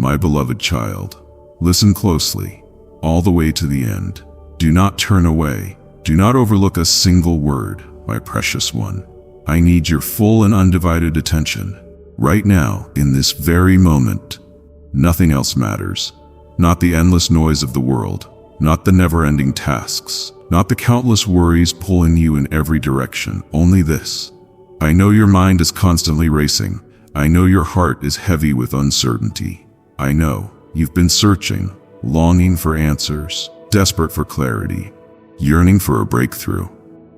My beloved child, listen closely, all the way to the end. Do not turn away. Do not overlook a single word, my precious one. I need your full and undivided attention. Right now, in this very moment, nothing else matters. Not the endless noise of the world, not the never-ending tasks, not the countless worries pulling you in every direction. Only this. I know your mind is constantly racing. I know your heart is heavy with uncertainty. I know you've been searching, longing for answers, desperate for clarity, yearning for a breakthrough.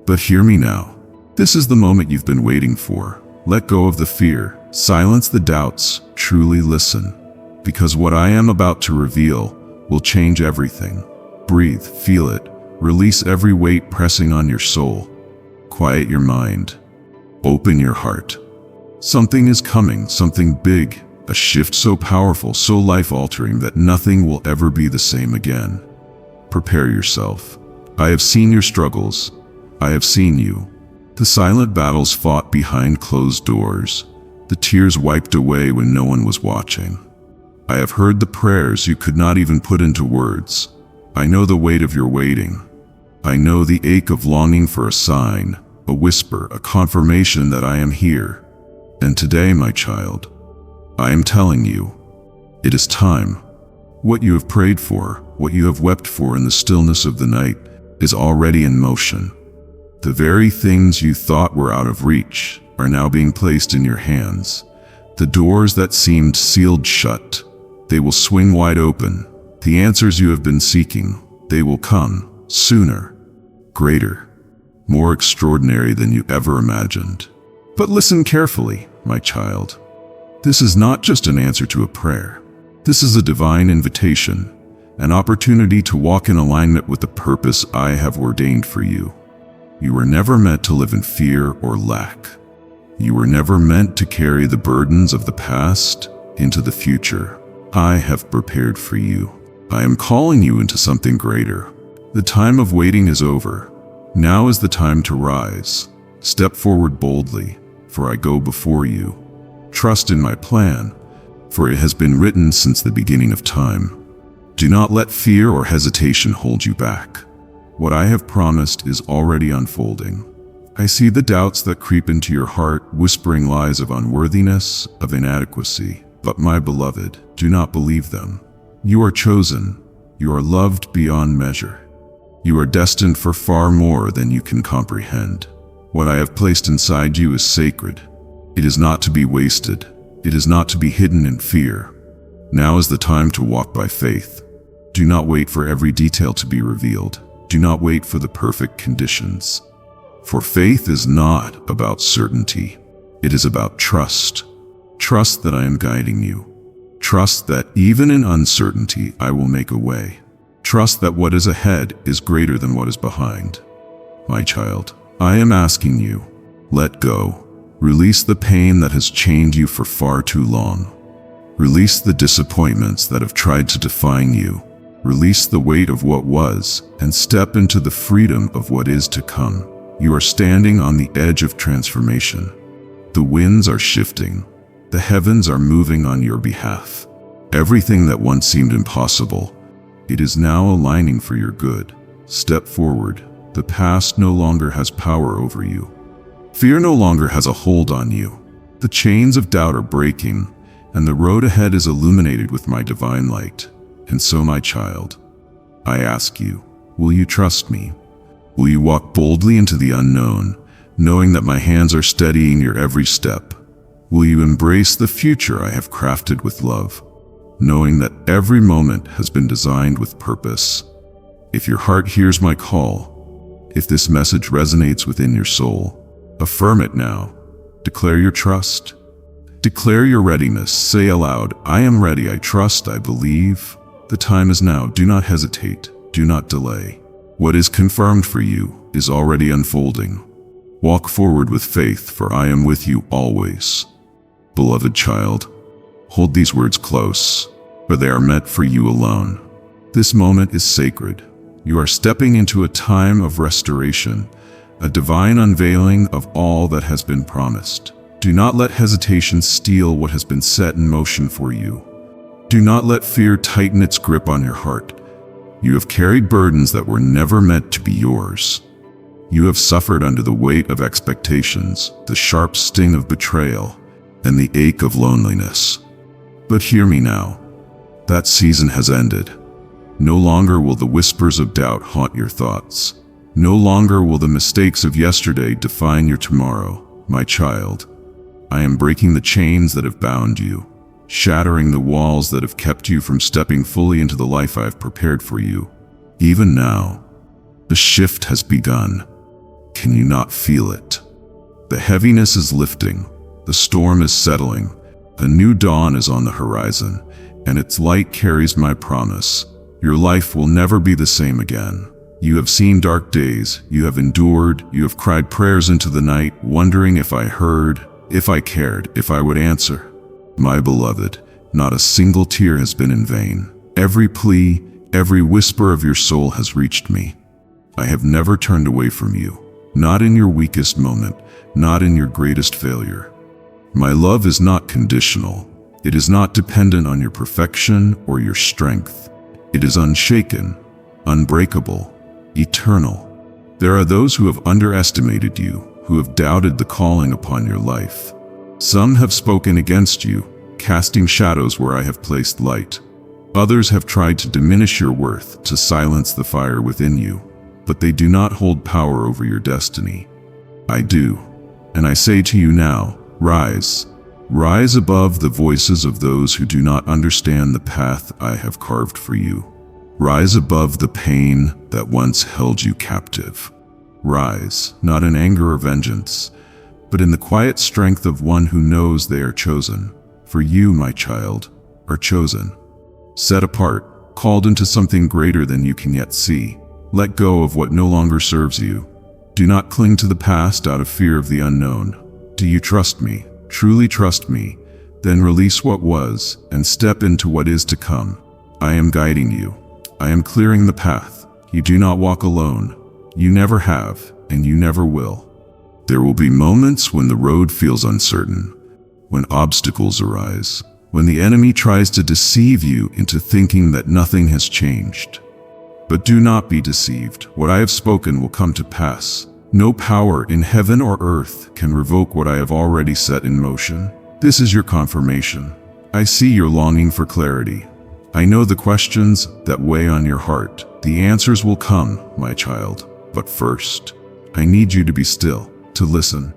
But hear me now. This is the moment you've been waiting for. Let go of the fear. Silence the doubts. Truly listen. Because what I am about to reveal will change everything. Breathe, feel it. Release every weight pressing on your soul. Quiet your mind. Open your heart. Something is coming, something big, a shift so powerful, so life-altering that nothing will ever be the same again. Prepare yourself. I have seen your struggles. I have seen you. The silent battles fought behind closed doors. The tears wiped away when no one was watching. I have heard the prayers you could not even put into words. I know the weight of your waiting. I know the ache of longing for a sign, a whisper, a confirmation that I am here. And today, my child, I am telling you, it is time. What you have prayed for, what you have wept for in the stillness of the night, is already in motion. The very things you thought were out of reach are now being placed in your hands. The doors that seemed sealed shut, they will swing wide open. The answers you have been seeking, they will come sooner, greater, more extraordinary than you ever imagined. But listen carefully, my child. This is not just an answer to a prayer. This is a divine invitation, an opportunity to walk in alignment with the purpose I have ordained for you. You were never meant to live in fear or lack. You were never meant to carry the burdens of the past into the future. I have prepared for you. I am calling you into something greater. The time of waiting is over. Now is the time to rise. Step forward boldly, for I go before you. Trust in my plan, for it has been written since the beginning of time. Do not let fear or hesitation hold you back. What I have promised is already unfolding. I see the doubts that creep into your heart, whispering lies of unworthiness, of inadequacy. But my beloved, do not believe them. You are chosen. You are loved beyond measure. You are destined for far more than you can comprehend. What I have placed inside you is sacred. It is not to be wasted. It is not to be hidden in fear. Now is the time to walk by faith. Do not wait for every detail to be revealed. Do not wait for the perfect conditions. For faith is not about certainty. It is about trust. Trust that I am guiding you. Trust that even in uncertainty, I will make a way. Trust that what is ahead is greater than what is behind. My child, I am asking you, let go. Release the pain that has chained you for far too long. Release the disappointments that have tried to define you. Release the weight of what was and step into the freedom of what is to come. You are standing on the edge of transformation. The winds are shifting. The heavens are moving on your behalf. Everything that once seemed impossible, it is now aligning for your good. Step forward. The past no longer has power over you. Fear no longer has a hold on you. The chains of doubt are breaking, and the road ahead is illuminated with my divine light. And so, my child, I ask you, will you trust me? Will you walk boldly into the unknown, knowing that my hands are steadying your every step? Will you embrace the future I have crafted with love, knowing that every moment has been designed with purpose? If your heart hears my call, if this message resonates within your soul, affirm it now. Declare your trust. Declare your readiness. Say aloud, I am ready, I trust, I believe. The time is now. Do not hesitate. Do not delay. What is confirmed for you is already unfolding. Walk forward with faith, for I am with you always. Beloved child, hold these words close, for they are meant for you alone. This moment is sacred. You are stepping into a time of restoration, a divine unveiling of all that has been promised. Do not let hesitation steal what has been set in motion for you. Do not let fear tighten its grip on your heart. You have carried burdens that were never meant to be yours. You have suffered under the weight of expectations, the sharp sting of betrayal, and the ache of loneliness. But hear me now. That season has ended. No longer will the whispers of doubt haunt your thoughts. No longer will the mistakes of yesterday define your tomorrow, my child. I am breaking the chains that have bound you, shattering the walls that have kept you from stepping fully into the life I have prepared for you. Even now, the shift has begun. Can you not feel it? The heaviness is lifting, the storm is settling, a new dawn is on the horizon, and its light carries my promise. Your life will never be the same again. You have seen dark days, you have endured, you have cried prayers into the night, wondering if I heard, if I cared, if I would answer. My beloved, not a single tear has been in vain. Every plea, every whisper of your soul has reached me. I have never turned away from you, not in your weakest moment, not in your greatest failure. My love is not conditional. It is not dependent on your perfection or your strength. It is unshaken, unbreakable, eternal. There are those who have underestimated you, who have doubted the calling upon your life. Some have spoken against you, casting shadows where I have placed light. Others have tried to diminish your worth, to silence the fire within you, but they do not hold power over your destiny. I do, and I say to you now, rise. Rise above the voices of those who do not understand the path I have carved for you. Rise above the pain that once held you captive. Rise, not in anger or vengeance, but in the quiet strength of one who knows they are chosen. For you, my child, are chosen. Set apart, called into something greater than you can yet see. Let go of what no longer serves you. Do not cling to the past out of fear of the unknown. Do you trust me? Truly trust me, then release what was and step into what is to come. I am guiding you. I am clearing the path. You do not walk alone. You never have, and you never will. There will be moments when the road feels uncertain, when obstacles arise, when the enemy tries to deceive you into thinking that nothing has changed. But do not be deceived. What I have spoken will come to pass. No power in heaven or earth can revoke what I have already set in motion. This is your confirmation. I see your longing for clarity. I know the questions that weigh on your heart. The answers will come, my child. But first, I need you to be still, to listen,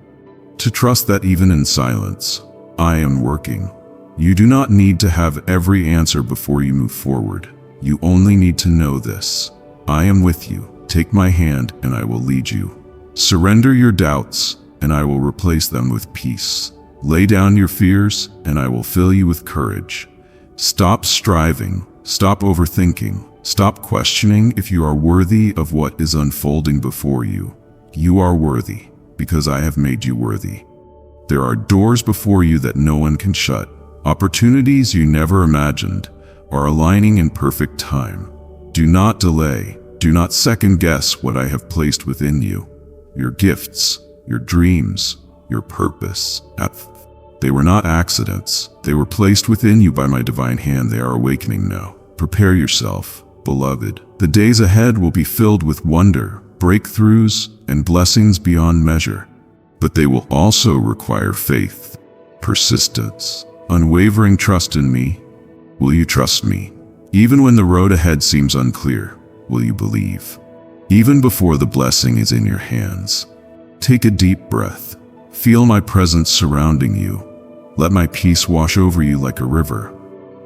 to trust that even in silence, I am working. You do not need to have every answer before you move forward. You only need to know this. I am with you. Take my hand and I will lead you. Surrender your doubts, and I will replace them with peace. Lay down your fears, and I will fill you with courage. Stop striving, stop overthinking, stop questioning if you are worthy of what is unfolding before you. You are worthy, because I have made you worthy. There are doors before you that no one can shut. Opportunities you never imagined are aligning in perfect time. Do not delay, do not second guess what I have placed within you. Your gifts, your dreams, your purpose. They were not accidents. They were placed within you by my divine hand. They are awakening now. Prepare yourself, beloved. The days ahead will be filled with wonder, breakthroughs, and blessings beyond measure. But they will also require faith, persistence, unwavering trust in me. Will you trust me? Even when the road ahead seems unclear, will you believe? Even before the blessing is in your hands. Take a deep breath. Feel my presence surrounding you. Let my peace wash over you like a river,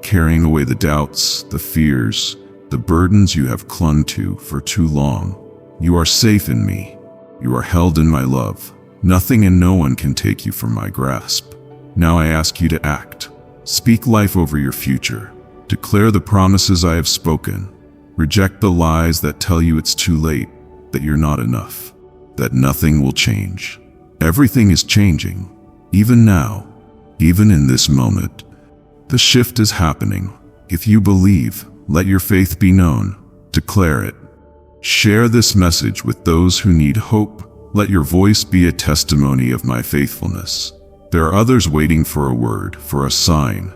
carrying away the doubts, the fears, the burdens you have clung to for too long. You are safe in me. You are held in my love. Nothing and no one can take you from my grasp. Now I ask you to act. Speak life over your future. Declare the promises I have spoken. Reject the lies that tell you it's too late, that you're not enough, that nothing will change. Everything is changing, even now, even in this moment. The shift is happening. If you believe, let your faith be known. Declare it. Share this message with those who need hope. Let your voice be a testimony of my faithfulness. There are others waiting for a word, for a sign,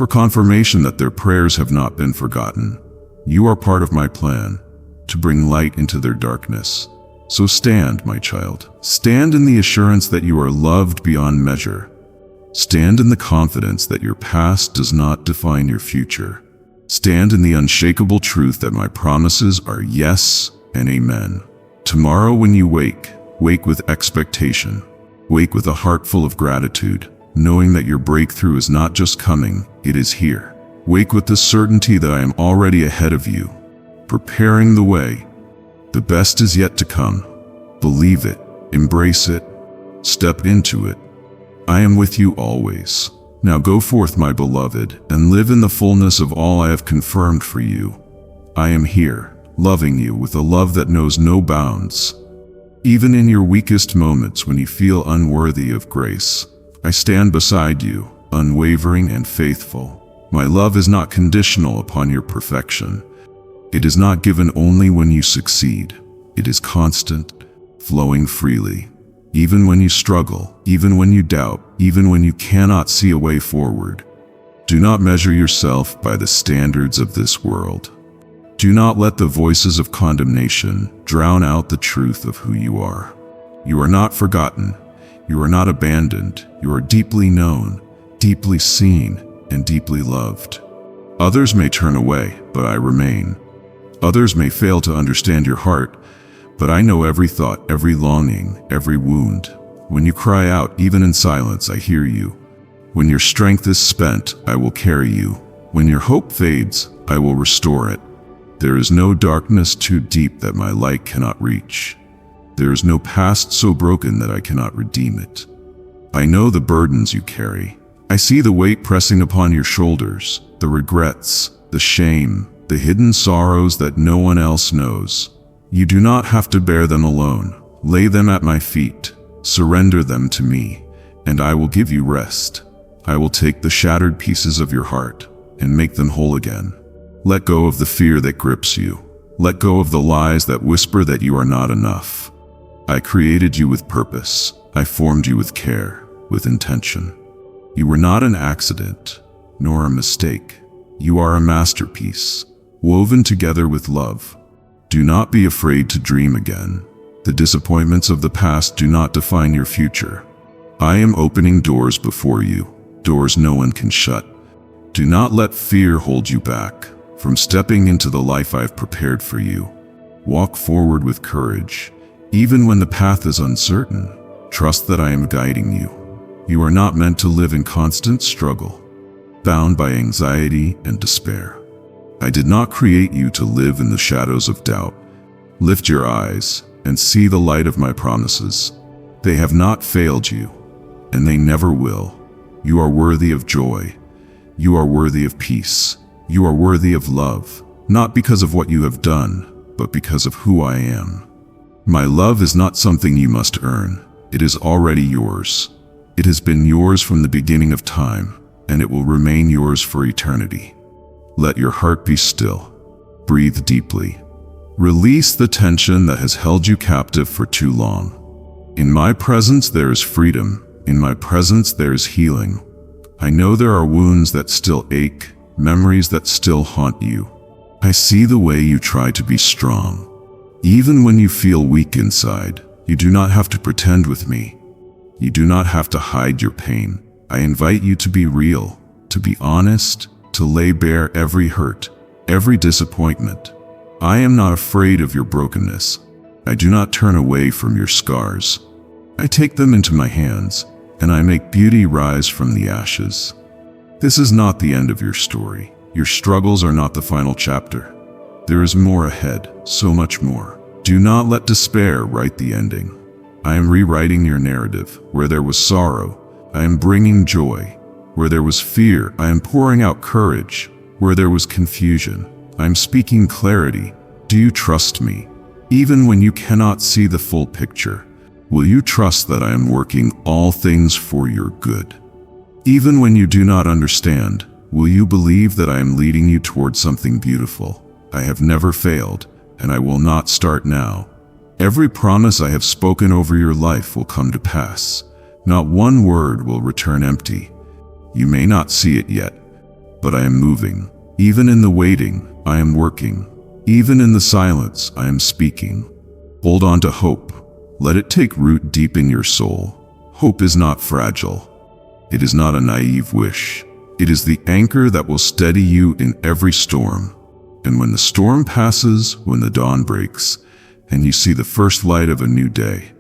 for confirmation that their prayers have not been forgotten. You are part of my plan to bring light into their darkness. So stand, my child. Stand in the assurance that you are loved beyond measure. Stand in the confidence that your past does not define your future. Stand in the unshakable truth that my promises are yes and amen. Tomorrow when you wake, wake with expectation. Wake with a heart full of gratitude, knowing that your breakthrough is not just coming, it is here. Wake with the certainty that I am already ahead of you, preparing the way. The best is yet to come. Believe it, embrace it, step into it. I am with you always. Now go forth, my beloved, and live in the fullness of all I have confirmed for you. I am here, loving you with a love that knows no bounds. Even in your weakest moments when you feel unworthy of grace, I stand beside you, unwavering and faithful. My love is not conditional upon your perfection. It is not given only when you succeed. It is constant, flowing freely. Even when you struggle, even when you doubt, even when you cannot see a way forward. Do not measure yourself by the standards of this world. Do not let the voices of condemnation drown out the truth of who you are. You are not forgotten. You are not abandoned. You are deeply known, deeply seen, and deeply loved. Others may turn away, but I remain. Others may fail to understand your heart, but I know every thought, every longing, every wound. When you cry out, even in silence, I hear you. When your strength is spent, I will carry you. When your hope fades, I will restore it. There is no darkness too deep that my light cannot reach. There is no past so broken that I cannot redeem it. I know the burdens you carry. I see the weight pressing upon your shoulders, the regrets, the shame, the hidden sorrows that no one else knows. You do not have to bear them alone. Lay them at my feet. Surrender them to me, and I will give you rest. I will take the shattered pieces of your heart and make them whole again. Let go of the fear that grips you. Let go of the lies that whisper that you are not enough. I created you with purpose. I formed you with care, with intention. You were not an accident, nor a mistake. You are a masterpiece, woven together with love. Do not be afraid to dream again. The disappointments of the past do not define your future. I am opening doors before you, doors no one can shut. Do not let fear hold you back from stepping into the life I have prepared for you. Walk forward with courage, even when the path is uncertain. Trust that I am guiding you. You are not meant to live in constant struggle, bound by anxiety and despair. I did not create you to live in the shadows of doubt. Lift your eyes and see the light of my promises. They have not failed you, and they never will. You are worthy of joy. You are worthy of peace. You are worthy of love, not because of what you have done, but because of who I am. My love is not something you must earn. It is already yours. It has been yours from the beginning of time, and it will remain yours for eternity. Let your heart be still. Breathe deeply. Release the tension that has held you captive for too long. In my presence there is freedom. In my presence there is healing. I know there are wounds that still ache, memories that still haunt you. I see the way you try to be strong. Even when you feel weak inside, you do not have to pretend with me. You do not have to hide your pain. I invite you to be real, to be honest, to lay bare every hurt, every disappointment. I am not afraid of your brokenness. I do not turn away from your scars. I take them into my hands, and I make beauty rise from the ashes. This is not the end of your story. Your struggles are not the final chapter. There is more ahead, so much more. Do not let despair write the ending. I am rewriting your narrative. Where there was sorrow, I am bringing joy. Where there was fear, I am pouring out courage. Where there was confusion, I am speaking clarity. Do you trust me? Even when you cannot see the full picture, will you trust that I am working all things for your good? Even when you do not understand, will you believe that I am leading you toward something beautiful? I have never failed, and I will not start now. Every promise I have spoken over your life will come to pass. Not one word will return empty. You may not see it yet, but I am moving. Even in the waiting, I am working. Even in the silence, I am speaking. Hold on to hope. Let it take root deep in your soul. Hope is not fragile. It is not a naive wish. It is the anchor that will steady you in every storm. And when the storm passes, when the dawn breaks, and you see the first light of a new day,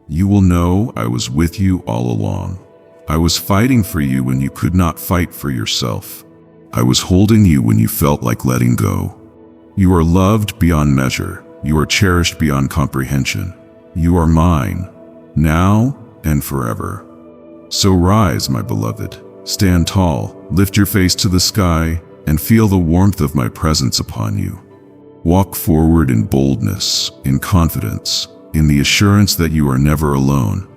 you will know I was with you all along. I was fighting for you when you could not fight for yourself. I was holding you when you felt like letting go. You are loved beyond measure. You are cherished beyond comprehension. You are mine, now and forever. So rise, my beloved. Stand tall, lift your face to the sky, and feel the warmth of my presence upon you. Walk forward in boldness, in confidence, in the assurance that you are never alone.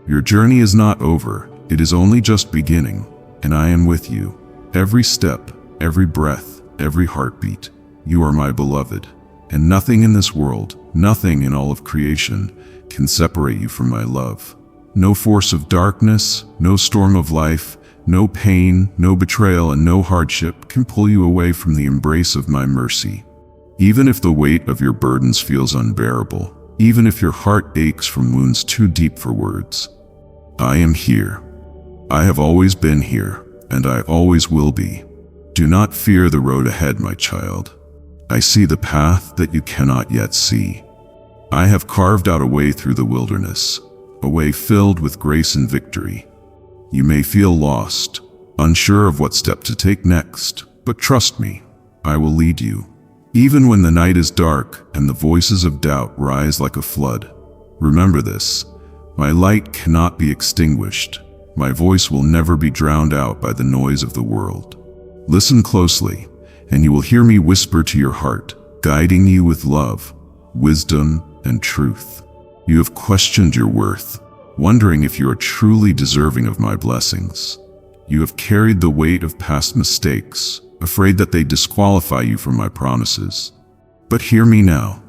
Your journey is not over. It is only just beginning, and I am with you. Every step, every breath, every heartbeat. You are my beloved, and nothing in this world, nothing in all of creation, can separate you from my love. No force of darkness, no storm of life, no pain, no betrayal, and no hardship can pull you away from the embrace of my mercy. Even if the weight of your burdens feels unbearable, even if your heart aches from wounds too deep for words, I am here. I have always been here, and I always will be. Do not fear the road ahead, my child. I see the path that you cannot yet see. I have carved out a way through the wilderness, a way filled with grace and victory. You may feel lost, unsure of what step to take next, but trust me, I will lead you. Even when the night is dark and the voices of doubt rise like a flood, remember this: my light cannot be extinguished. My voice will never be drowned out by the noise of the world. Listen closely, and you will hear me whisper to your heart, guiding you with love, wisdom, and truth. You have questioned your worth, wondering if you are truly deserving of my blessings. You have carried the weight of past mistakes, afraid that they disqualify you from my promises. But hear me now.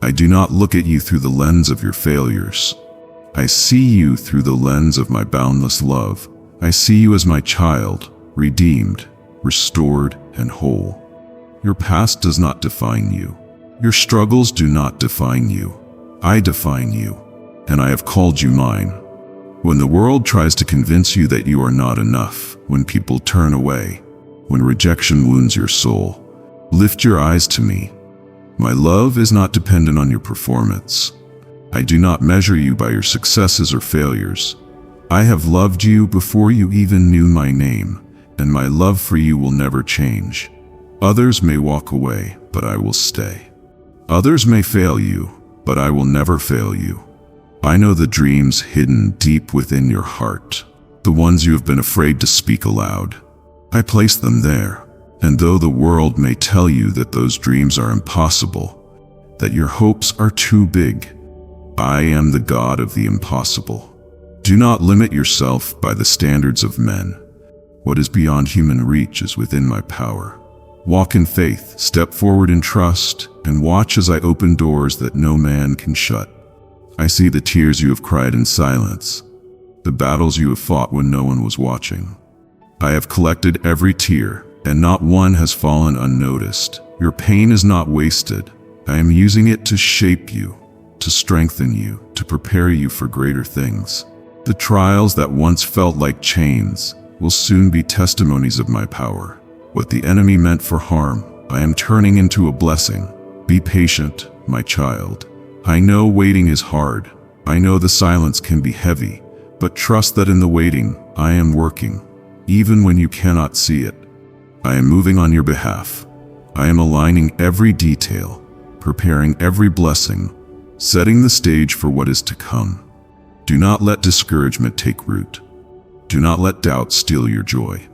I do not look at you through the lens of your failures. I see you through the lens of my boundless love. I see you as my child, redeemed, restored, and whole. Your past does not define you. Your struggles do not define you. I define you, and I have called you mine. When the world tries to convince you that you are not enough, when people turn away, when rejection wounds your soul, lift your eyes to me. My love is not dependent on your performance. I do not measure you by your successes or failures. I have loved you before you even knew my name, and my love for you will never change. Others may walk away, but I will stay. Others may fail you, but I will never fail you. I know the dreams hidden deep within your heart, the ones you have been afraid to speak aloud. I place them there, and though the world may tell you that those dreams are impossible, that your hopes are too big, I am the God of the impossible. Do not limit yourself by the standards of men. What is beyond human reach is within my power. Walk in faith, step forward in trust, and watch as I open doors that no man can shut. I see the tears you have cried in silence, the battles you have fought when no one was watching. I have collected every tear, and not one has fallen unnoticed. Your pain is not wasted. I am using it to shape you, to strengthen you, to prepare you for greater things. The trials that once felt like chains will soon be testimonies of my power. What the enemy meant for harm, I am turning into a blessing. Be patient, my child. I know waiting is hard. I know the silence can be heavy, but trust that in the waiting, I am working, even when you cannot see it. I am moving on your behalf. I am aligning every detail, preparing every blessing, setting the stage for what is to come. Do not let discouragement take root. Do not let doubt steal your joy.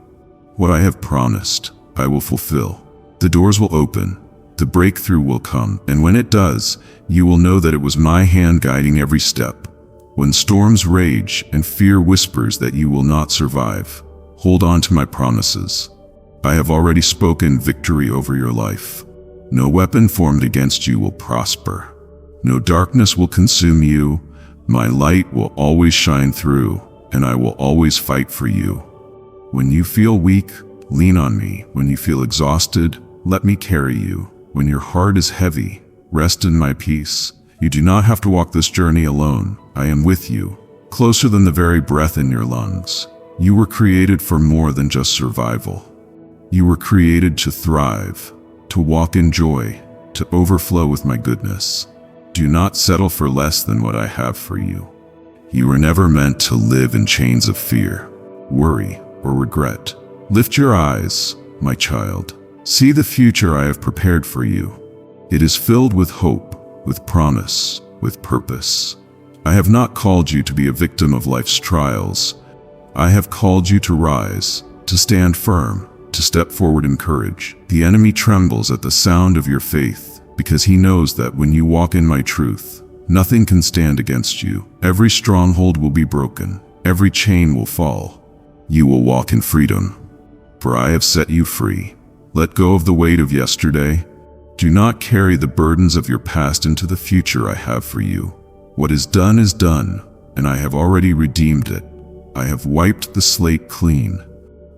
What I have promised, I will fulfill. The doors will open, the breakthrough will come, and when it does, you will know that it was my hand guiding every step. When storms rage and fear whispers that you will not survive, hold on to my promises. I have already spoken victory over your life. No weapon formed against you will prosper. No darkness will consume you. My light will always shine through, and I will always fight for you. When you feel weak, Lean on me when you feel exhausted. Let me carry you. When your heart is heavy, rest in my peace. You do not have to walk this journey alone. I am with you, closer than the very breath in your lungs. You were created for more than just survival. You were created to thrive, to walk in joy, to overflow with my goodness. Do not settle for less than what I have for you. You were never meant to live in chains of fear, worry, or regret. Lift your eyes, my child. See the future I have prepared for you. It is filled with hope, with promise, with purpose. I have not called you to be a victim of life's trials. I have called you to rise, to stand firm, to step forward in courage. The enemy trembles at the sound of your faith, because he knows that when you walk in my truth, nothing can stand against you. Every stronghold will be broken. Every chain will fall. You will walk in freedom, for I have set you free. Let go of the weight of yesterday. Do not carry the burdens of your past into the future I have for you. What is done, and I have already redeemed it. I have wiped the slate clean.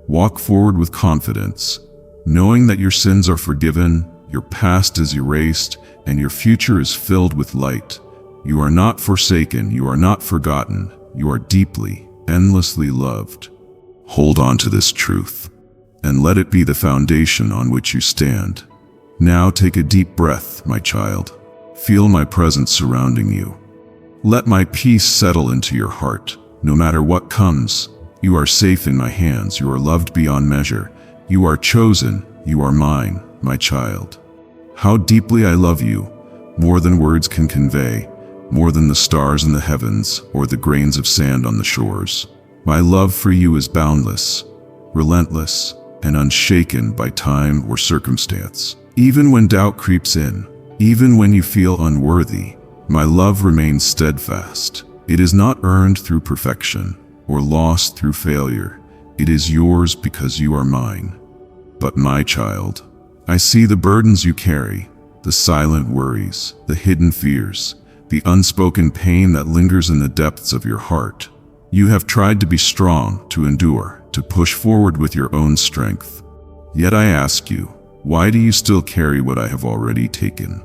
Walk forward with confidence, knowing that your sins are forgiven, your past is erased, and your future is filled with light. You are not forsaken, you are not forgotten, you are deeply, endlessly loved. Hold on to this truth, and let it be the foundation on which you stand. Now take a deep breath, my child. Feel my presence surrounding you. Let my peace settle into your heart. No matter what comes, you are safe in my hands. You are loved beyond measure. You are chosen. You are mine, my child. How deeply I love you, more than words can convey, more than the stars in the heavens or the grains of sand on the shores. My love for you is boundless, relentless, and unshaken by time or circumstance. Even when doubt creeps in, even when you feel unworthy, my love remains steadfast. It is not earned through perfection or lost through failure. It is yours because you are mine. But my child, I see the burdens you carry, the silent worries, the hidden fears, the unspoken pain that lingers in the depths of your heart. You have tried to be strong, to endure, to push forward with your own strength. Yet I ask you, why do you still carry what I have already taken?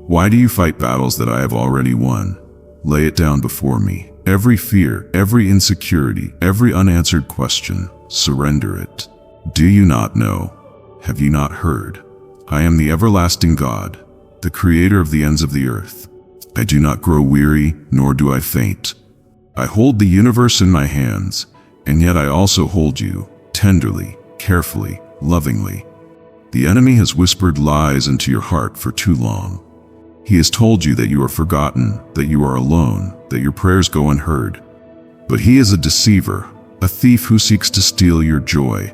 Why do you fight battles that I have already won? Lay it down before me. Every fear, every insecurity, every unanswered question, surrender it. Do you not know? Have you not heard? I am the everlasting God, the creator of the ends of the earth. I do not grow weary, nor do I faint. I hold the universe in my hands, and yet I also hold you, tenderly, carefully, lovingly. The enemy has whispered lies into your heart for too long. He has told you that you are forgotten, that you are alone, that your prayers go unheard. But he is a deceiver, a thief who seeks to steal your joy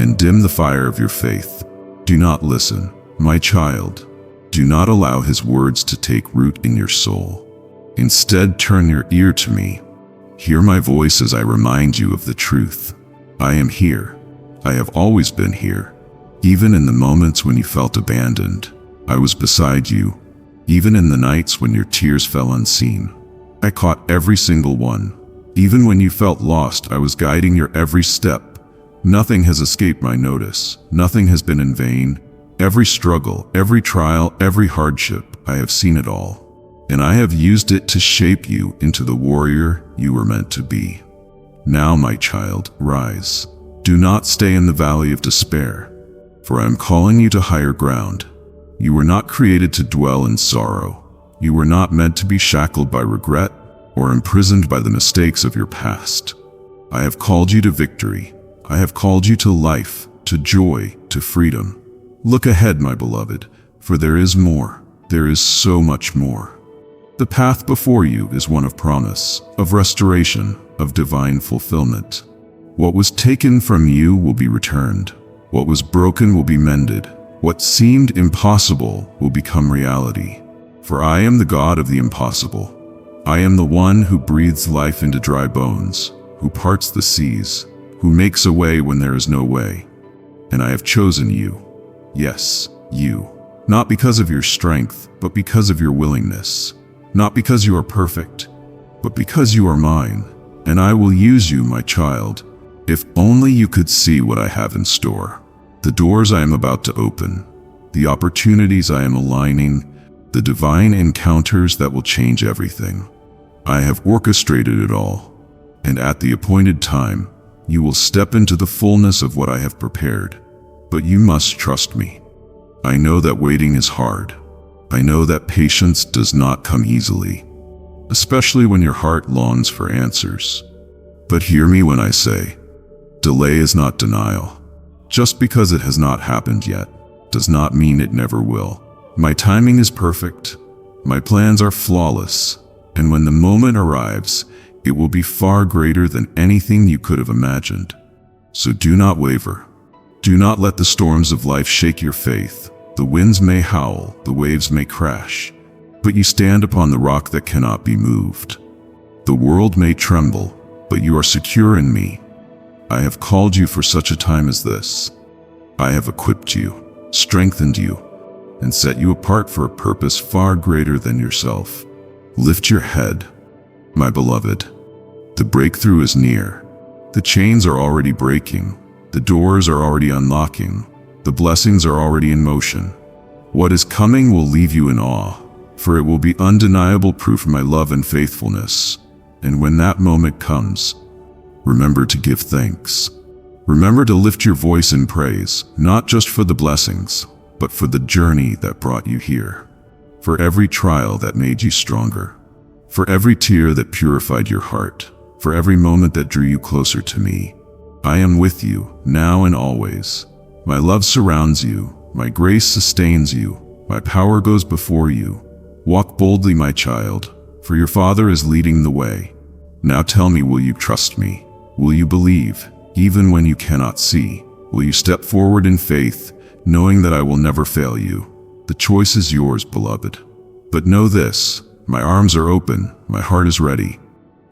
and dim the fire of your faith. Do not listen, my child. Do not allow his words to take root in your soul. Instead, turn your ear to me. Hear my voice as I remind you of the truth. I am here. I have always been here. Even in the moments when you felt abandoned, I was beside you. Even in the nights when your tears fell unseen, I caught every single one. Even when you felt lost, I was guiding your every step. Nothing has escaped my notice. Nothing has been in vain. Every struggle, every trial, every hardship, I have seen it all. And I have used it to shape you into the warrior you were meant to be. Now, my child, rise. Do not stay in the valley of despair, for I am calling you to higher ground. You were not created to dwell in sorrow. You were not meant to be shackled by regret or imprisoned by the mistakes of your past. I have called you to victory. I have called you to life, to joy, to freedom. Look ahead, my beloved, for there is more. There is so much more. The path before you is one of promise, of restoration, of divine fulfillment. What was taken from you will be returned. What was broken will be mended. What seemed impossible will become reality. For I am the God of the impossible. I am the one who breathes life into dry bones, who parts the seas, who makes a way when there is no way. And I have chosen you. Yes, you. Not because of your strength, but because of your willingness. Not because you are perfect, but because you are mine. And I will use you, my child. If only you could see what I have in store. The doors I am about to open, the opportunities I am aligning, the divine encounters that will change everything. I have orchestrated it all, and at the appointed time, you will step into the fullness of what I have prepared. But you must trust me. I know that waiting is hard. I know that patience does not come easily, especially when your heart longs for answers. But hear me when I say, delay is not denial. Just because it has not happened yet does not mean it never will. My timing is perfect. My plans are flawless. And when the moment arrives, it will be far greater than anything you could have imagined. So do not waver. Do not let the storms of life shake your faith. The winds may howl, the waves may crash, but you stand upon the rock that cannot be moved. The world may tremble, but you are secure in me. I have called you for such a time as this. I have equipped you, strengthened you, and set you apart for a purpose far greater than yourself. Lift your head, my beloved. The breakthrough is near. The chains are already breaking. The doors are already unlocking. The blessings are already in motion. What is coming will leave you in awe, for it will be undeniable proof of my love and faithfulness. And when that moment comes, remember to give thanks. Remember to lift your voice in praise, not just for the blessings, but for the journey that brought you here. For every trial that made you stronger. For every tear that purified your heart. For every moment that drew you closer to me. I am with you, now and always. My love surrounds you. My grace sustains you. My power goes before you. Walk boldly, my child, for your Father is leading the way. Now tell me, will you trust me? Will you believe, even when you cannot see? Will you step forward in faith, knowing that I will never fail you? The choice is yours, beloved. But know this, my arms are open, my heart is ready,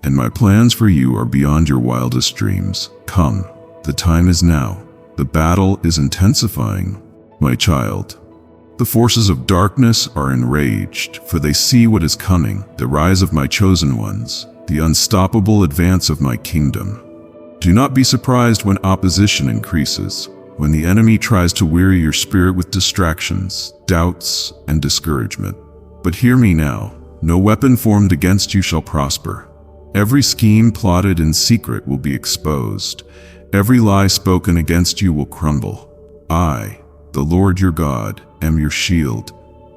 and my plans for you are beyond your wildest dreams. Come, the time is now. The battle is intensifying, my child. The forces of darkness are enraged, for they see what is coming, the rise of my chosen ones, the unstoppable advance of my kingdom. Do not be surprised when opposition increases, when the enemy tries to weary your spirit with distractions, doubts, and discouragement. But hear me now, no weapon formed against you shall prosper. Every scheme plotted in secret will be exposed. Every lie spoken against you will crumble. I, the Lord your God, am your shield,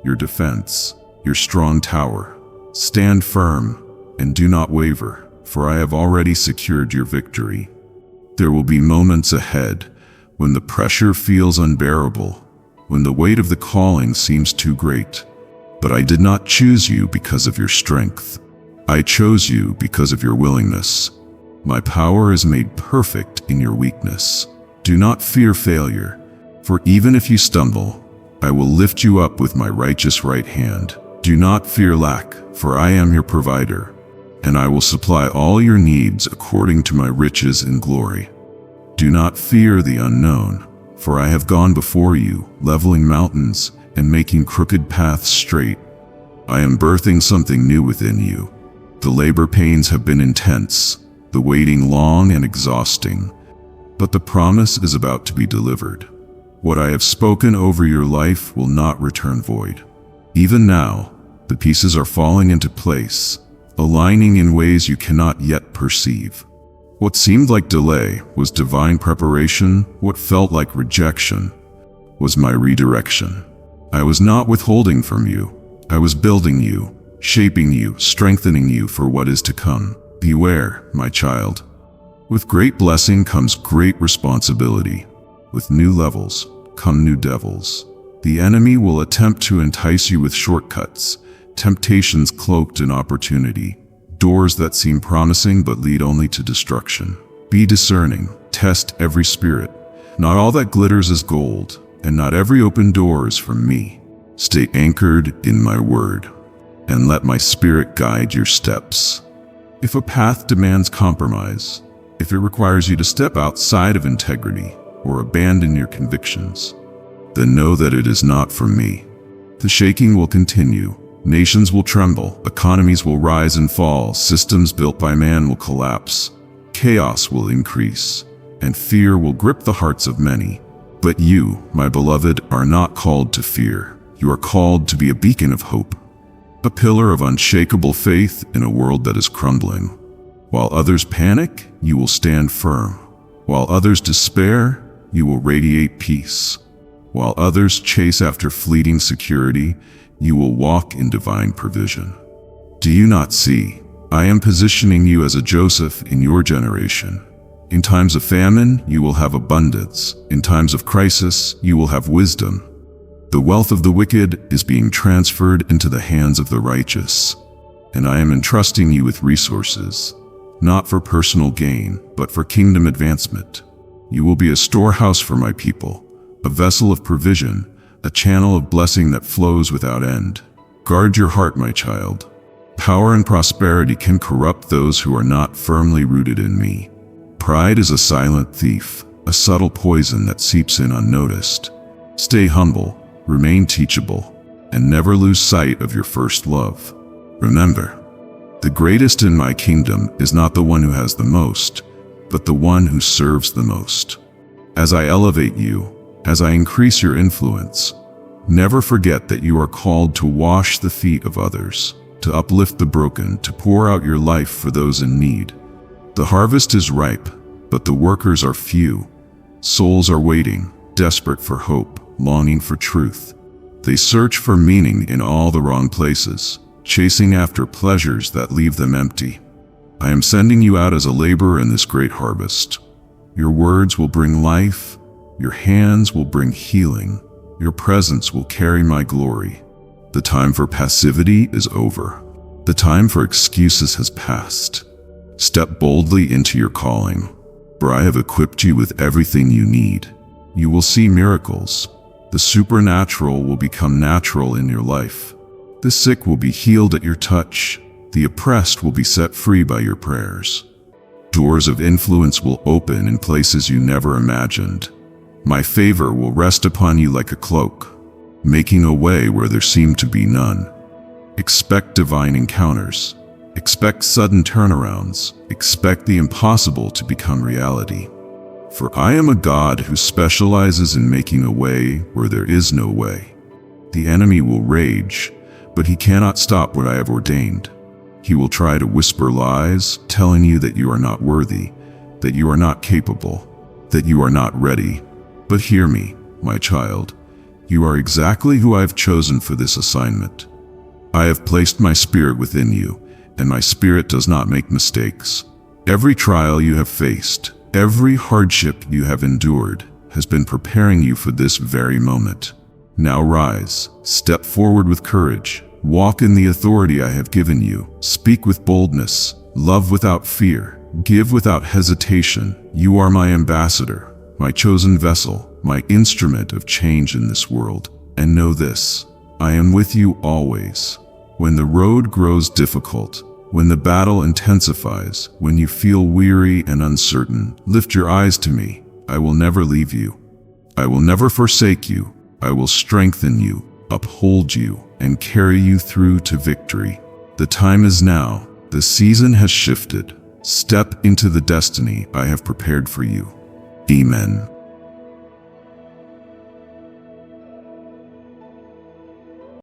your defense, your strong tower. Stand firm and do not waver, for I have already secured your victory. There will be moments ahead when the pressure feels unbearable, when the weight of the calling seems too great. But I did not choose you because of your strength. I chose you because of your willingness. My power is made perfect in your weakness. Do not fear failure, for even if you stumble, I will lift you up with my righteous right hand. Do not fear lack, for I am your provider, and I will supply all your needs according to my riches in glory. Do not fear the unknown, for I have gone before you, leveling mountains and making crooked paths straight. I am birthing something new within you. The labor pains have been intense, the waiting long and exhausting, but the promise is about to be delivered. What I have spoken over your life will not return void. Even now, the pieces are falling into place, aligning in ways you cannot yet perceive. What seemed like delay was divine preparation. What felt like rejection was my redirection. I was not withholding from you. I was building you, shaping you, strengthening you for what is to come. Beware, my child. With great blessing comes great responsibility. With new levels come new devils. The enemy will attempt to entice you with shortcuts, temptations cloaked in opportunity, doors that seem promising but lead only to destruction. Be discerning, test every spirit. Not all that glitters is gold, and not every open door is from me. Stay anchored in my word, and let my spirit guide your steps. If a path demands compromise, if it requires you to step outside of integrity or abandon your convictions, then know that it is not from me. The shaking will continue. Nations will tremble, economies will rise and fall, systems built by man will collapse, chaos will increase, and fear will grip the hearts of many. But you, my beloved, are not called to fear. You are called to be a beacon of hope, a pillar of unshakable faith in a world that is crumbling. While others panic, you will stand firm. While others despair, you will radiate peace. While others chase after fleeting security, you will walk in divine provision. Do you not see? I am positioning you as a Joseph in your generation. In times of famine, you will have abundance. In times of crisis, you will have wisdom. The wealth of the wicked is being transferred into the hands of the righteous, and I am entrusting you with resources, not for personal gain, but for kingdom advancement. You will be a storehouse for my people, a vessel of provision, a channel of blessing that flows without end. Guard your heart, my child. Power and prosperity can corrupt those who are not firmly rooted in me. Pride is a silent thief, a subtle poison that seeps in unnoticed. Stay humble, remain teachable, and never lose sight of your first love. Remember, the greatest in my kingdom is not the one who has the most, but the one who serves the most. As I elevate you, as I increase your influence, never forget that you are called to wash the feet of others, to uplift the broken, to pour out your life for those in need. The harvest is ripe, but the workers are few. Souls are waiting, desperate for hope, longing for truth. They search for meaning in all the wrong places, chasing after pleasures that leave them empty. I am sending you out as a laborer in this great harvest. Your words will bring life, your hands will bring healing, your presence will carry my glory. The time for passivity is over. The time for excuses has passed. Step boldly into your calling, for I have equipped you with everything you need. You will see miracles. The supernatural will become natural in your life. The sick will be healed at your touch. The oppressed will be set free by your prayers. Doors of influence will open in places you never imagined. My favor will rest upon you like a cloak, making a way where there seemed to be none. Expect divine encounters. Expect sudden turnarounds. Expect the impossible to become reality. For I am a God who specializes in making a way where there is no way. The enemy will rage, but he cannot stop what I have ordained. He will try to whisper lies, telling you that you are not worthy, that you are not capable, that you are not ready. But hear me, my child. You are exactly who I have chosen for this assignment. I have placed my spirit within you, and my spirit does not make mistakes. Every trial you have faced, every hardship you have endured, has been preparing you for this very moment. Now rise, step forward with courage, walk in the authority I have given you, speak with boldness, love without fear, give without hesitation. You are my ambassador, my chosen vessel, my instrument of change in this world. And know this, I am with you always. When the road grows difficult, when the battle intensifies, when you feel weary and uncertain, lift your eyes to me. I will never leave you. I will never forsake you. I will strengthen you, uphold you, and carry you through to victory. The time is now. The season has shifted. Step into the destiny I have prepared for you. Amen.